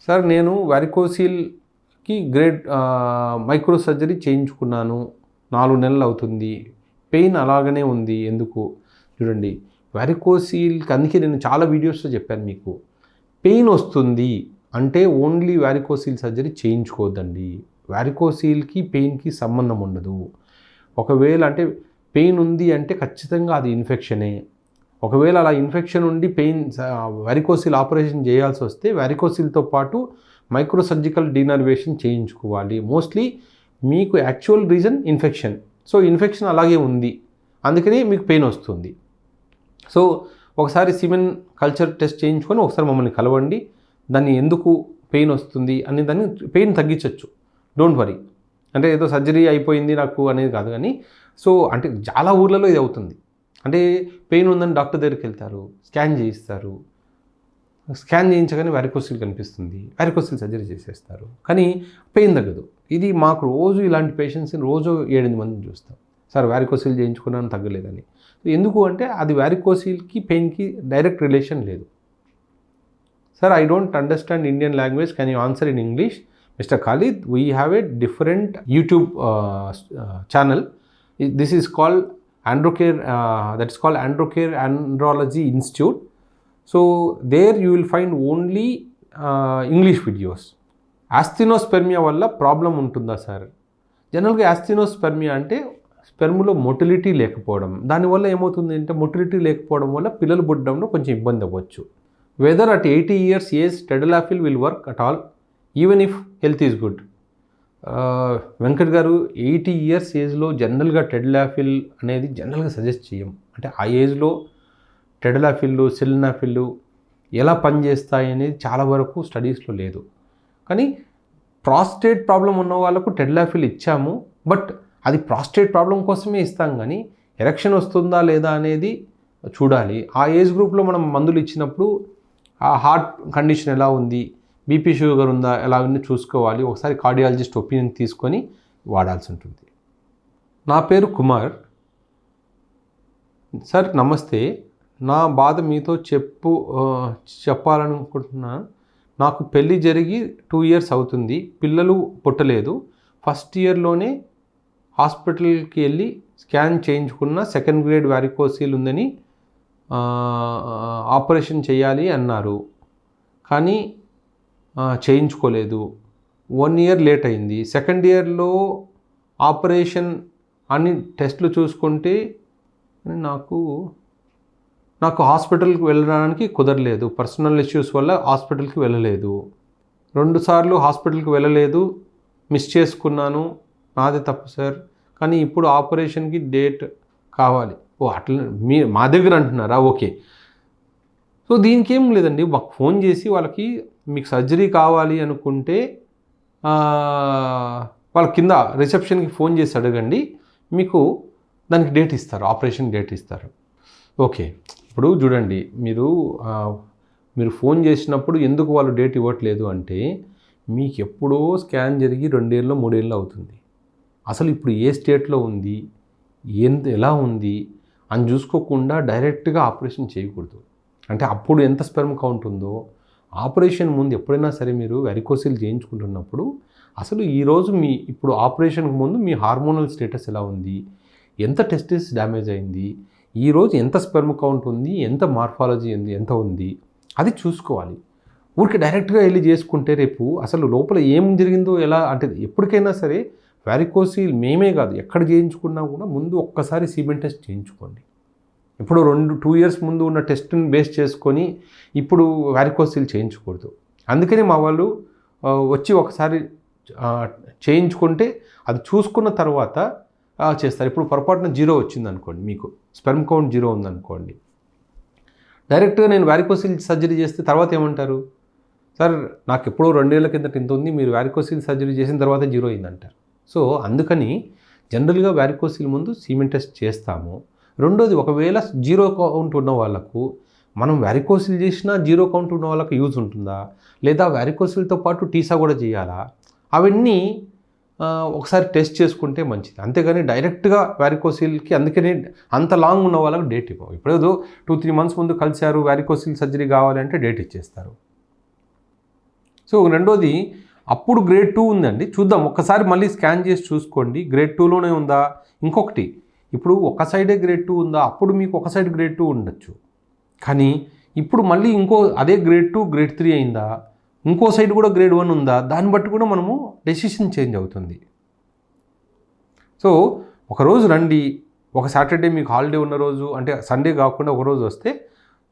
Sir నేను వారికోసిల్కి micro surgery చేయించుకున్నాను. 4 నెలలు అవుతుంది. పెయిన్ అలాగనే ఉంది. ఎందుకు? చూడండి, వారికోసిల్కి అందుకే నేను చాలా వీడియోస్లో చెప్పాను మీకు. పెయిన్ వస్తుంది అంటే ఓన్లీ వారికోసిల్ సర్జరీ చేయించుకోవద్దండి. వారికోసిల్కి పెయిన్కి సంబంధం ఉండదు. ఒకవేళ అంటే పెయిన్ ఉంది అంటే ఖచ్చితంగా అది ఇన్ఫెక్షనే. ఒకవేళ అలా ఇన్ఫెక్షన్ ఉండి వారికోసిల్ ఆపరేషన్ చేయాల్సి వస్తే వారికోసిల్తో పాటు మైక్రో సర్జికల్ డీనర్వేషన్ చేయించుకోవాలి. మోస్ట్లీ మీకు actual reason infection. So infection అలాగే ఉంది, అందుకని మీకు పెయిన్ వస్తుంది. సో ఒకసారి సిమెన్ కల్చర్ టెస్ట్ చేయించుకొని ఒకసారి మమ్మల్ని కలవండి. దాన్ని ఎందుకు పెయిన్ వస్తుంది అని దాన్ని పెయిన్ తగ్గించవచ్చు. Don't worry. అంటే ఏదో సర్జరీ అయిపోయింది నాకు అనేది కాదు. కానీ సో అంటే చాలా ఊర్లలో ఇది అవుతుంది. అంటే పెయిన్ ఉందని డాక్టర్ దగ్గరికి వెళ్తారు, స్కాన్ చేయిస్తారు. స్కాన్ చేయించగానే వారికోసిల్ కనిపిస్తుంది, వారికోసిల్ సర్జరీ చేసేస్తారు, కానీ పెయిన్ తగ్గదు. ఇది మాకు రోజు ఇలాంటి పేషెంట్స్ని రోజు 7-8 మందిని చూస్తాం. సార్ వారికోసిల్ చేయించుకున్నాను తగ్గలేదని. ఎందుకు అంటే అది వారికోసిల్కి పెయిన్కి డైరెక్ట్ రిలేషన్ లేదు. Sir I don't understand Indian language, can you answer in English? Mister Khalid, we have a different YouTube channel. This is called Androcare, that is called Androcare Andrology Institute. So there you will find only English videos. Asthenospermia వల్ల problem ఉంటుందా sir? జనరల్గా ఆస్థినోస్పెర్మియా అంటే స్పెర్మ్లో motility లేకపోవడం. దానివల్ల ఏమవుతుంది అంటే motility లేకపోవడం వల్ల పిల్లలు పుట్టడంలో కొంచెం ఇబ్బంది అవ్వచ్చు. Whether at 80 years age tadalafil will work at all even if health is good. Venkat గారు, 80 years ఏజ్లో జనరల్గా టెడలాఫిల్ అనేది జనరల్గా సజెస్ట్ చేయం. అంటే ఆ ఏజ్లో టెడలాఫిల్, సిల్నాఫిల్ ఎలా పనిచేస్తాయి అనేది చాలా వరకు స్టడీస్లో లేదు. కానీ ప్రాస్టేట్ ప్రాబ్లం ఉన్న వాళ్ళకు టెడలాఫిల్ ఇచ్చాము, బట్ అది ప్రాస్టేట్ ప్రాబ్లం కోసమే ఇస్తాం. కానీ ఎరెక్షన్ వస్తుందా లేదా అనేది చూడాలి. ఆ ఏజ్ గ్రూప్లో మనం మందులు ఇచ్చినప్పుడు ఆ హార్ట్ కండిషన్ ఎలా ఉంది, బీపీ షుగర్ ఉందా ఎలా ఉంది చూసుకోవాలి. ఒకసారి కార్డియాలజిస్ట్ ఒపీనియన్ తీసుకొని వాడాల్సి ఉంటుంది. నా పేరు కుమార్. సార్ నమస్తే, నా బాధ మీతో చెప్పాలనుకుంటున్నాను. నాకు పెళ్ళి జరిగి 2 years అవుతుంది, పిల్లలు పుట్టలేదు. ఫస్ట్ ఇయర్లోనే హాస్పిటల్కి వెళ్ళి స్కాన్ చేయించుకున్న 2nd grade వారికోసిల్ ఉందని ఆపరేషన్ చేయాలి అన్నారు, కానీ చేయించుకోలేదు. 1 year లేట్ అయింది. 2nd yearలో ఆపరేషన్ అన్ని టెస్టులు చూసుకుంటే నాకు హాస్పిటల్కి వెళ్ళడానికి కుదరలేదు. పర్సనల్ ఇష్యూస్ వల్ల హాస్పిటల్కి వెళ్ళలేదు. 2 సార్లు హాస్పిటల్కి వెళ్ళలేదు, మిస్ చేసుకున్నాను. నాదే తప్పు సార్, కానీ ఇప్పుడు ఆపరేషన్కి డేట్ కావాలి. అట్లా మా దగ్గర అంటున్నారా? ఓకే. సో దీనికి ఏం లేదండి, మాకు ఫోన్ చేసి వాళ్ళకి మీకు సర్జరీ కావాలి అనుకుంటే వాళ్ళ కింద రిసెప్షన్కి ఫోన్ చేసి అడగండి, మీకు దానికి డేట్ ఇస్తారు, ఆపరేషన్ డేట్ ఇస్తారు. ఓకే. ఇప్పుడు చూడండి, మీరు ఫోన్ చేసినప్పుడు ఎందుకు వాళ్ళు డేట్ ఇవ్వట్లేదు అంటే మీకు ఎప్పుడో స్కాన్ జరిగి 2 ఏళ్ళు 3 ఏళ్ళు అవుతుంది. అసలు ఇప్పుడు ఏ స్టేట్లో ఉంది, ఎలా ఉంది అని చూసుకోకుండా డైరెక్ట్గా ఆపరేషన్ చేయకూడదు. అంటే అప్పుడు ఎంత స్పెర్మ్ కౌంట్ ఉందో ఆపరేషన్ ముందు ఎప్పుడైనా సరే మీరు వారికోసిల్ చేయించుకుంటున్నప్పుడు అసలు ఈరోజు ఇప్పుడు ఆపరేషన్కి ముందు మీ హార్మోనల్ స్టేటస్ ఎలా ఉంది, ఎంత టెస్టిస్ డ్యామేజ్ అయింది, ఈరోజు ఎంత స్పెర్మ్ కౌంట్ ఉంది, ఎంత మార్ఫాలజీ ఎంత ఉంది అది చూసుకోవాలి. ఊరికి డైరెక్ట్గా వెళ్ళి చేసుకుంటే రేపు అసలు లోపల ఏం జరిగిందో ఎలా అంటే ఎప్పటికైనా సరే వారికోసిల్ మేమే కాదు ఎక్కడ చేయించుకున్నా కూడా ముందు ఒక్కసారి సీమెన్ టెస్ట్ చేయించుకోండి. ఇప్పుడు 2 years ముందు ఉన్న టెస్ట్ని బేస్ చేసుకొని ఇప్పుడు వారికోసిల్ చేయించకూడదు. అందుకని మా వాళ్ళు వచ్చి ఒకసారి చేయించుకుంటే అది చూసుకున్న తర్వాత చేస్తారు. ఇప్పుడు పొరపాటున 0 వచ్చింది అనుకోండి, మీకు స్పెర్మ్ కౌంట్ 0 ఉందనుకోండి, డైరెక్ట్గా నేను వారికోసిల్ సర్జరీ చేస్తే తర్వాత ఏమంటారు? సార్ నాకు ఎప్పుడో 2 ఏళ్ల కిందట ఇంత ఉంది, మీరు వారికోసిల్ సర్జరీ చేసిన తర్వాత 0 అయిందంటారు. సో అందుకని జనరల్గా వారికోసిల్ ముందు సీమెన్ టెస్ట్ చేస్తాము. రెండోది, ఒకవేళ 0 కౌంట్ ఉన్న వాళ్ళకు మనం వారికోసిల్ చేసినా 0 కౌంట్ ఉన్న వాళ్ళకి యూజ్ ఉంటుందా, లేదా వారికోసిల్తో పాటు టీసా కూడా చేయాలా, అవన్నీ ఒకసారి టెస్ట్ చేసుకుంటే మంచిది. అంతేగాని డైరెక్ట్గా వారికోసిల్కి అందుకనే అంత లాంగ్ ఉన్న వాళ్ళకి డేట్ ఇవ్వం. ఇప్పుడేదో 2-3 months ముందు కలిశారు వారికోసిల్ సర్జరీ కావాలంటే డేట్ ఇచ్చేస్తారు. సో రెండోది అప్పుడు గ్రేడ్ 2 ఉందండి, చూద్దాం ఒక్కసారి మళ్ళీ స్కాన్ చేసి చూసుకోండి గ్రేడ్ 2లోనే ఉందా. ఇంకొకటి, ఇప్పుడు ఒక సైడే గ్రేడ్ 2 ఉందా, అప్పుడు మీకు ఒక సైడ్ గ్రేడ్ 2 ఉండొచ్చు, కానీ ఇప్పుడు మళ్ళీ ఇంకో అదే గ్రేడ్ 2 గ్రేడ్ 3 అయిందా, ఇంకో సైడ్ కూడా గ్రేడ్ 1 ఉందా, దాన్ని బట్టి కూడా మనము డెసిషన్ చేంజ్ అవుతుంది. సో ఒకరోజు రండి, ఒక సాటర్డే మీకు హాలిడే ఉన్న రోజు, అంటే సండే కాకుండా ఒకరోజు వస్తే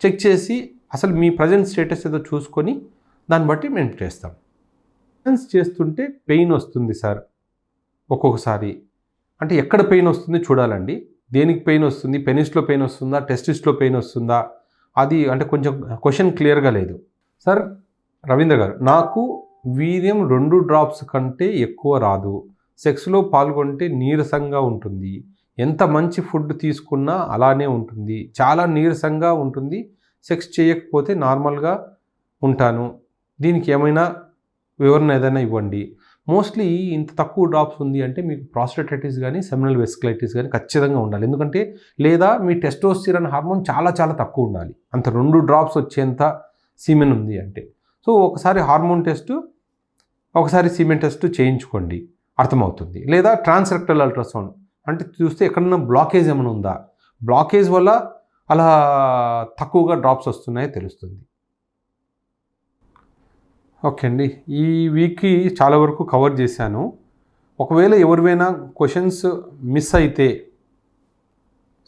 చెక్ చేసి అసలు మీ ప్రజెంట్ స్టేటస్ ఏదో చూసుకొని దాన్ని బట్టి మేము చేస్తాం. చేస్తుంటే పెయిన్ వస్తుంది సార్ ఒక్కొక్కసారి, అంటే ఎక్కడ పెయిన్ వస్తుంది చూడాలండి. దేనికి పెయిన్ వస్తుంది, పెనిస్లో పెయిన్ వస్తుందా, టెస్టిస్లో పెయిన్ వస్తుందా, అది అంటే కొంచెం క్వశ్చన్ క్లియర్గా లేదు. సార్ రవీంద్ర గారు, నాకు వీర్యం 2 డ్రాప్స్ కంటే ఎక్కువ రాదు, సెక్స్లో పాల్గొంటే నీరసంగా ఉంటుంది, ఎంత మంచి ఫుడ్ తీసుకున్నా అలానే ఉంటుంది, చాలా నీరసంగా ఉంటుంది, సెక్స్ చేయకపోతే నార్మల్గా ఉంటాను, దీనికి ఏమైనా వివరణ ఏదైనా ఇవ్వండి. మోస్ట్లీ ఇంత తక్కువ డ్రాప్స్ ఉంది అంటే మీకు ప్రాస్టేటైటిస్ కానీ సెమినల్ వెసికులైటిస్ కానీ ఖచ్చితంగా ఉండాలి. ఎందుకంటే లేదా మీ టెస్టోస్టిరాన్ హార్మోన్ చాలా చాలా తక్కువ ఉండాలి, అంత 2 డ్రాప్స్ వచ్చేంత సీమెన్ ఉంది అంటే. సో ఒకసారి హార్మోన్ టెస్టు, ఒకసారి సీమెన్ టెస్ట్ చేయించుకోండి, అర్థమవుతుంది. లేదా ట్రాన్స్రెక్టల్ అల్ట్రాసౌండ్ అంటే చూస్తే ఎక్కడన్నా బ్లాకేజ్ ఏమైనా ఉందా, బ్లాకేజ్ వల్ల అలా తక్కువగా డ్రాప్స్ వస్తున్నాయో తెలుస్తుంది. ఓకే అండి, ఈ వీక్కి చాలా వరకు కవర్ చేశాను. ఒకవేళ ఎవరివైనా క్వశ్చన్స్ మిస్ అయితే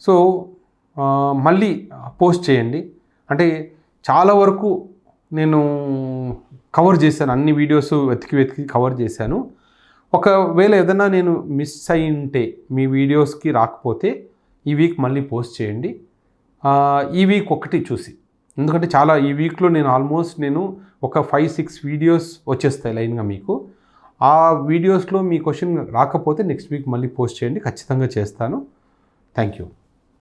సో మళ్ళీ పోస్ట్ చేయండి. అంటే చాలా వరకు నేను కవర్ చేశాను, అన్ని వీడియోస్ వెతికి కవర్ చేశాను. ఒకవేళ ఏదైనా నేను మిస్ అయి ఉంటే మీ వీడియోస్కి రాకపోతే ఈ వీక్ మళ్ళీ పోస్ట్ చేయండి. ఈ వీక్ ఒకటి చూసి, ఎందుకంటే చాలా ఈ వీక్లో నేను ఆల్మోస్ట్ ఒక 5-6 వీడియోస్ వచ్చేస్తాయి లైన్గా మీకు. ఆ వీడియోస్లో మీ క్వశ్చన్ రాకపోతే నెక్స్ట్ వీక్ మళ్ళీ పోస్ట్ చేయండి, ఖచ్చితంగా చేస్తాను. Thank you.